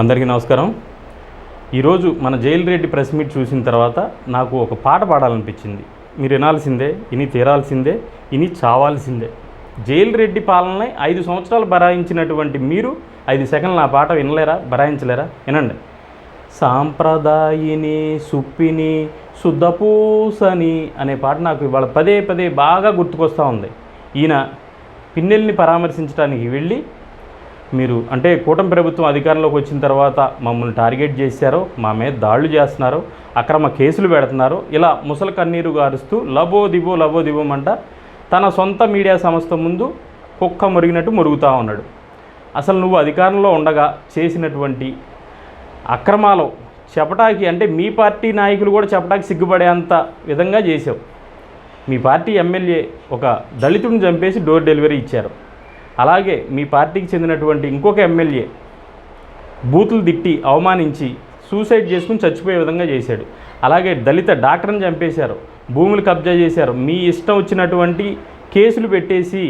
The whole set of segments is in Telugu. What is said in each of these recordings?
అందరికీ నమస్కారం. ఈరోజు మన జైలు రెడ్డి ప్రెస్ మీట్ చూసిన తర్వాత నాకు ఒక పాట పాడాలనిపించింది. మీరు వినాల్సిందే, ఇని తీరాల్సిందే, ఇని చావాల్సిందే. జైలు రెడ్డి పాలనని 5 సంవత్సరాలు బరాయించినటువంటి మీరు 5 సెకండ్లు నా పాట వినలేరా, బరాయించలేరా? వినండి. సాంప్రదాయిని సుప్పిని శుద్ధపూసని అనే పాట నాకు ఇవాళ పదే పదే బాగా గుర్తుకొస్తూ ఉంది. ఈయన పిన్నెల్ని పరామర్శించడానికి వెళ్ళి మీరు అంటే కూటమి ప్రభుత్వం అధికారంలోకి వచ్చిన తర్వాత మమ్మల్ని టార్గెట్ చేశారో, మా మీద దాడులు చేస్తున్నారు, అక్రమ కేసులు పెడుతున్నారు, ఇలా ముసలి కన్నీరు గారుస్తూ లబోదిబోమంట తన సొంత మీడియా సంస్థ ముందు కుక్క మురిగినట్టు మురుగుతూ ఉన్నాడు. అసలు నువ్వు అధికారంలో ఉండగా చేసినటువంటి అక్రమాలు చెప్పటానికి అంటే మీ పార్టీ నాయకులు కూడా చెప్పడానికి సిగ్గుపడేంత విధంగా చేసావు. మీ పార్టీ ఎమ్మెల్యే ఒక దళితుడిని చంపేసి డోర్ డెలివరీ ఇచ్చారు. అలాగే మీ పార్టీకి చెందినటువంటి ఇంకొక ఎమ్మెల్యే బూతులు తిట్టి అవమానించి సూసైడ్ చేసుకుని చచ్చిపోయే విధంగా చేశాడు. అలాగే దళిత డాక్టర్ని చంపేశారు, భూములు కబ్జా చేశారు, మీ ఇష్టం వచ్చినటువంటి కేసులు పెట్టేసి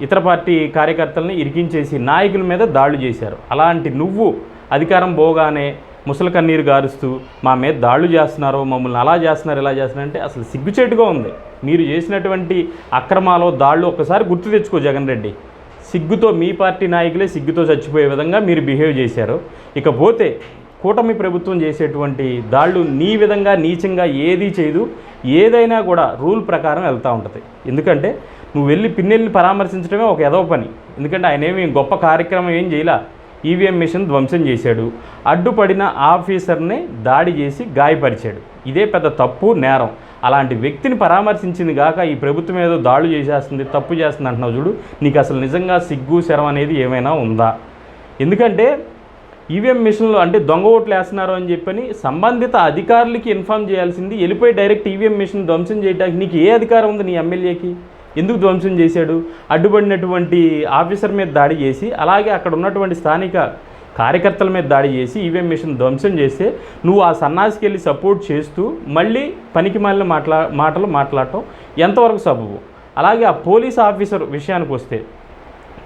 ఇతర పార్టీ కార్యకర్తలని ఇరికించేసి నాయకుల మీద దాడులు చేశారు. అలాంటి నువ్వు అధికారం పోగానే ముసలి కన్నీరు గారుస్తూ మా మీద దాడులు చేస్తున్నారు, మమ్మల్ని అలా చేస్తున్నారు, ఇలా చేస్తున్నారంటే అసలు సిగ్గుచేటుగా ఉంది. మీరు చేసినటువంటి అక్రమాలు దాడులు ఒక్కసారి గుర్తు తెచ్చుకో జగన్ రెడ్డి. సిగ్గుతో మీ పార్టీ నాయకులే సిగ్గుతో చచ్చిపోయే విధంగా మీరు బిహేవ్ చేశారు. ఇకపోతే కూటమి ప్రభుత్వం చేసేటువంటి దాళ్ళు నీ విధంగా నీచంగా ఏదీ చేయదు, ఏదైనా కూడా రూల్ ప్రకారం వెళ్తూ ఉంటుంది. ఎందుకంటే నువ్వు వెళ్ళి పిన్నెల్ని పరామర్శించడమే ఒక ఎదవ పని. ఎందుకంటే ఆయన ఏమి గొప్ప కార్యక్రమం ఏం చేయలా. ఈవీఎం మిషన్ ధ్వంసం చేశాడు, అడ్డుపడిన ఆఫీసర్ని దాడి చేసి గాయపరిచాడు. ఇదే పెద్ద తప్పు, నేరం. అలాంటి వ్యక్తిని పరామర్శించింది కాక ఈ ప్రభుత్వం ఏదో దాడులు చేసేస్తుంది, తప్పు చేస్తుంది అంటున్నావు చూడు. నీకు అసలు నిజంగా సిగ్గు శరం అనేది ఏమైనా ఉందా? ఎందుకంటే ఈవీఎం మిషన్లో అంటే దొంగ ఓట్లు వేస్తున్నారు అని చెప్పని సంబంధిత అధికారులకి ఇన్ఫామ్ చేయాల్సింది, వెళ్ళిపోయి డైరెక్ట్ ఈవీఎం మిషన్ ధ్వంసం చేయడానికి నీకు ఏ అధికారం ఉంది? నీ ఎమ్మెల్యేకి ఎందుకు ధ్వంసం చేశాడు? అడ్డుపడినటువంటి ఆఫీసర్ మీద దాడి చేసి అలాగే అక్కడ ఉన్నటువంటి స్థానిక కార్యకర్తల మీద దాడి చేసి ఈవీఎం మిషన్ ధ్వంసం చేస్తే నువ్వు ఆ సన్నాసికి వెళ్ళి సపోర్ట్ చేస్తూ మళ్ళీ పనికి మాలిన మాటలు మాట్లాడటం ఎంతవరకు సబబు? అలాగే ఆ పోలీస్ ఆఫీసర్ విషయానికి వస్తే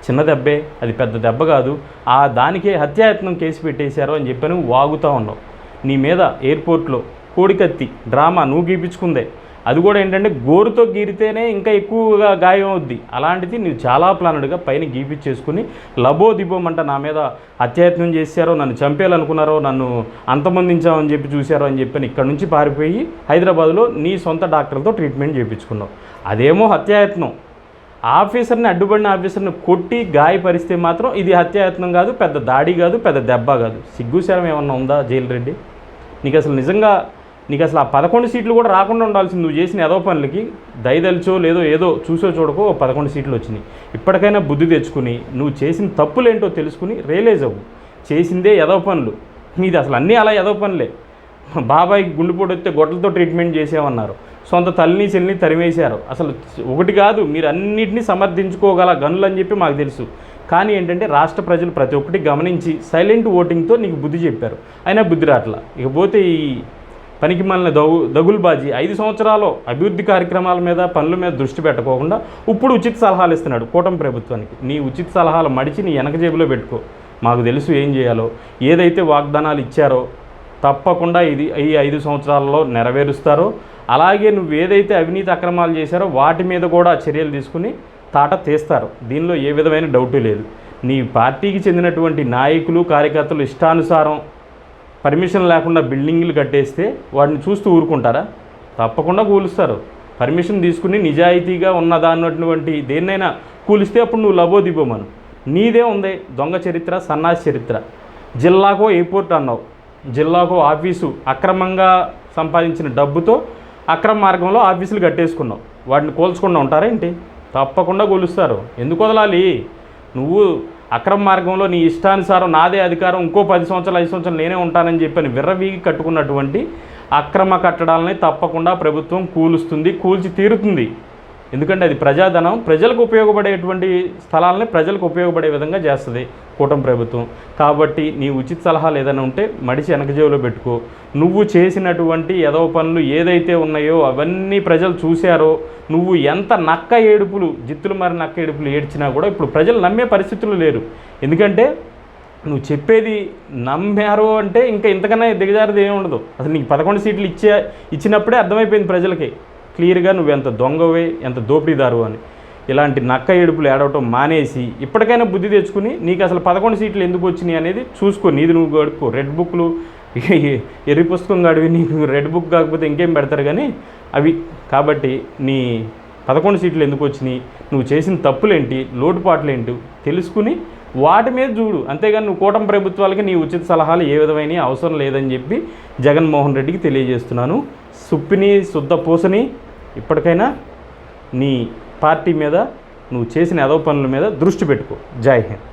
చిన్న దెబ్బే, అది పెద్ద దెబ్బ కాదు, ఆ దానికే హత్యాయత్నం కేసు పెట్టేశారు అని చెప్పి నువ్వు వాగుతూ ఉన్నావు. నీ మీద ఎయిర్పోర్ట్లో కోడికత్తి డ్రామా నువ్వు గీపించుకుందే. అది కూడా ఏంటంటే గోరుతో గీరితేనే ఇంకా ఎక్కువగా గాయం అవుద్ది. అలాంటిది నువ్వు చాలా ప్లానెడ్గా పైన గీపించేసుకుని లబోదిబోమంట నా మీద హత్యాయత్నం చేశారో, నన్ను చంపేయాలనుకున్నారో, నన్ను అంతమందించామని చెప్పి చూశారో అని చెప్పని ఇక్కడ నుంచి పారిపోయి హైదరాబాద్లో నీ సొంత డాక్టర్లతో ట్రీట్మెంట్ చేయించుకున్నావు. అదేమో హత్యాయత్నం. ఆఫీసర్ని అడ్డుపడిన ఆఫీసర్ని కొట్టి గాయపరిస్తే మాత్రం ఇది హత్యాయత్నం కాదు, పెద్ద దాడి కాదు, పెద్ద దెబ్బ కాదు. సిగ్గుశరం ఏమన్నా ఉందా జైలు రెడ్డి? నీకు అసలు నిజంగా నీకు అసలు ఆ 11 సీట్లు కూడా రాకుండా ఉండాల్సింది. నువ్వు చేసిన ఏదో పనులకి దయదలిచో లేదో ఏదో చూసో చూడకో 11 సీట్లు వచ్చినాయి. ఇప్పటికైనా బుద్ధి తెచ్చుకుని నువ్వు చేసిన తప్పులేంటో తెలుసుకుని రియలైజ్ అవ్వు. చేసిందే ఏదో పనులు, మీది అసలు అన్నీ అలా ఏదో పనులే. బాబాయికి గుండెపోటు వస్తే గొడ్డలతో ట్రీట్మెంట్ చేసామన్నారు, సొంత తల్లిని చెల్లిని తరిమేశారు. అసలు ఒకటి కాదు, మీరు అన్నింటినీ సమర్థించుకోగల గనులు అని చెప్పి మాకు తెలుసు. కానీ ఏంటంటే రాష్ట్ర ప్రజలు ప్రతి ఒక్కటి గమనించి సైలెంట్ ఓటింగ్తో నీకు బుద్ధి చెప్పారు, అయినా బుద్ధి రాట్లా. ఇకపోతే ఈ పనికి మాలిన దగులుబాజీ 5 సంవత్సరాలు అభివృద్ధి కార్యక్రమాల మీద పనుల మీద దృష్టి పెట్టకోకుండా ఇప్పుడు ఉచిత సలహాలు ఇస్తున్నాడు కూటమి ప్రభుత్వానికి. నీ ఉచిత సలహాలు మడిచి నీ వెనక జేబులో పెట్టుకో. మాకు తెలుసు ఏం చేయాలో. ఏదైతే వాగ్దానాలు ఇచ్చారో తప్పకుండా ఈ 5 సంవత్సరాలలో నెరవేరుస్తారో, అలాగే నువ్వు ఏదైతే అవినీతి అక్రమాలు చేశారో వాటి మీద కూడా చర్యలు తీసుకుని తాట తీస్తారు. దీనిలో ఏ విధమైన డౌటు లేదు. నీ పార్టీకి చెందినటువంటి నాయకులు కార్యకర్తలు ఇష్టానుసారం పర్మిషన్ లేకుండా బిల్డింగ్లు కట్టేస్తే వాటిని చూస్తూ ఊరుకుంటారా? తప్పకుండా కూలుస్తారు. పర్మిషన్ తీసుకుని నిజాయితీగా ఉన్నదాన్నటువంటి దేన్నైనా కూలిస్తే అప్పుడు నువ్వు లబోదిబోమను. నీదే ఉంది దొంగ చరిత్ర, సన్నాసి చరిత్ర. జిల్లాకో ఎయిర్పోర్ట్ అన్నావు, జిల్లాకో ఆఫీసు అక్రమంగా సంపాదించిన డబ్బుతో అక్రమ మార్గంలో ఆఫీసులు కట్టేసుకున్నావు. వాటిని కోల్చకుండా ఉంటారేంటి? తప్పకుండా కూలుస్తారు. ఎందుకు వదలాలి? నువ్వు అక్రమ మార్గంలో నీ ఇష్టానుసారం నాదే అధికారం, ఇంకో 10 సంవత్సరాలు 5 సంవత్సరాలు నేనే ఉంటానని చెప్పని విర్రవీగి కట్టుకున్నటువంటి అక్రమ కట్టడాలని తప్పకుండా ప్రభుత్వం కూలుస్తుంది, కూల్చి తీరుతుంది. ఎందుకంటే అది ప్రజాధనం, ప్రజలకు ఉపయోగపడేటువంటి స్థలాలని ప్రజలకు ఉపయోగపడే విధంగా చేస్తుంది కూటమి ప్రభుత్వం. కాబట్టి నీ ఉచిత సలహాలు ఏదైనా ఉంటే మడిచి వెనకజేవులో పెట్టుకో. నువ్వు చేసినటువంటి ఎదవ పనులు ఏదైతే ఉన్నాయో అవన్నీ ప్రజలు చూశారో. నువ్వు ఎంత నక్క ఏడుపులు, జిత్తులు మరి నక్క ఏడుపులు ఏడ్చినా కూడా ఇప్పుడు ప్రజలు నమ్మే పరిస్థితులు లేరు. ఎందుకంటే నువ్వు చెప్పేది నమ్మారు అంటే ఇంకా ఇంతకన్నా దిగజారది ఏమి ఉండదు. అసలు నీకు 11 సీట్లు ఇచ్చినప్పుడే అర్థమైపోయింది ప్రజలకి క్లియర్గా నువ్వు ఎంత దొంగవే, ఎంత దోపిడీదారు అని. ఇలాంటి నక్క ఏడుపులు ఏడవటం మానేసి ఇప్పటికైనా బుద్ధి తెచ్చుకుని నీకు అసలు 11 సీట్లు ఎందుకు వచ్చినాయి అనేది చూసుకో. నీది నువ్వు గడుపుకో. రెడ్ బుక్లు ఎర్రి పుస్తకం గడివి నీకు రెడ్ బుక్ కాకపోతే ఇంకేం పెడతారు కానీ అవి. కాబట్టి నీ 11 సీట్లు ఎందుకు వచ్చినాయి, నువ్వు చేసిన తప్పులేంటి, లోటుపాట్లు ఏంటి తెలుసుకుని వాటి మీద చూడు. అంతేగాని నువ్వు కూటమి ప్రభుత్వాలకి నీ ఉచిత సలహాలు ఏ విధమైన అవసరం లేదని చెప్పి జగన్మోహన్ రెడ్డికి తెలియజేస్తున్నాను. సుప్పిని శుద్ధ పూసని ఇప్పటికైనా నీ పార్టీ మీద నువ్వు చేసిన ఎదవ పనుల మీద దృష్టి పెట్టుకో. జై హింద్.